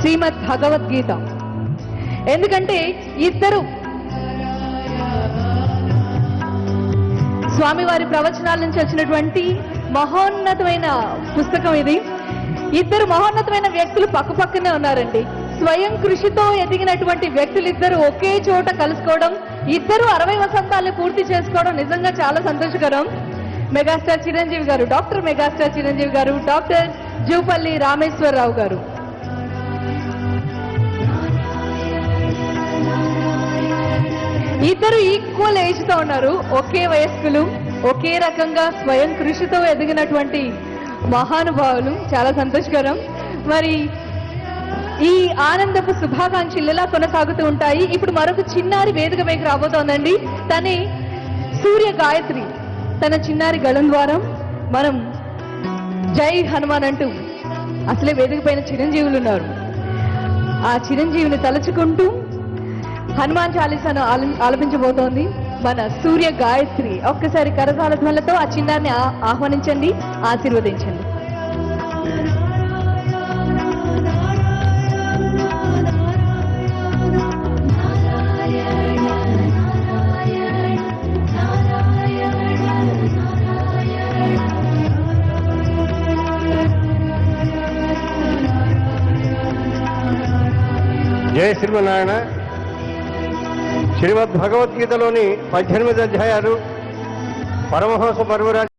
శ్రీమద్ భగవద్గీత. ఎందుకంటే ఇద్దరు స్వామివారి ప్రవచనాల నుంచి వచ్చినటువంటి మహోన్నతమైన పుస్తకం ఇది. ఇద్దరు మహోన్నతమైన వ్యక్తులు పక్కపక్కనే ఉన్నారండి. స్వయం కృషితో ఎదిగినటువంటి వ్యక్తులు ఇద్దరు ఒకే చోట కలుసుకోవడం, ఇద్దరు 60 వసంతాలను పూర్తి చేసుకోవడం నిజంగా చాలా సంతోషకరం. మెగాస్టార్ చిరంజీవి గారు, డాక్టర్ మెగాస్టార్ చిరంజీవి గారు, డాక్టర్ జూపల్లి రామేశ్వరరావు గారు. ఇద్దరు ఈక్వల్ ఏజ్ తో ఉన్నారు, ఒకే వయస్కులు, ఒకే రకంగా స్వయం కృషితో ఎదిగినటువంటి మహానుభావులు. చాలా సంతోషకరం. మరి ఈ ఆనందపు శుభాకాంక్షలు ఇలా కొనసాగుతూ ఉంటాయి. ఇప్పుడు మరొక చిన్నారి వేదిక పైకి రాబోతోందండి. తనే సూర్య గాయత్రి. తన చిన్నారి గళం ద్వారా మనం జై హనుమాన్ అంటూ, అసలే వేదిక పైన చిరంజీవులు ఉన్నారు, ఆ చిరంజీవిని తలుచుకుంటూ హనుమాన్ చాలీసాను ఆలపించబోతోంది మన సూర్య గాయత్రి. ఒక్కసారి కరతాళ ధ్వనులతో ఆ చిన్నారిని ఆహ్వానించండి, ఆశీర్వదించండి. జయ శ్రీమన్నారాయణ. శ్రీమద్ భగవద్గీతలోని 18 అధ్యాయాలు పరమహంస పరమరాజు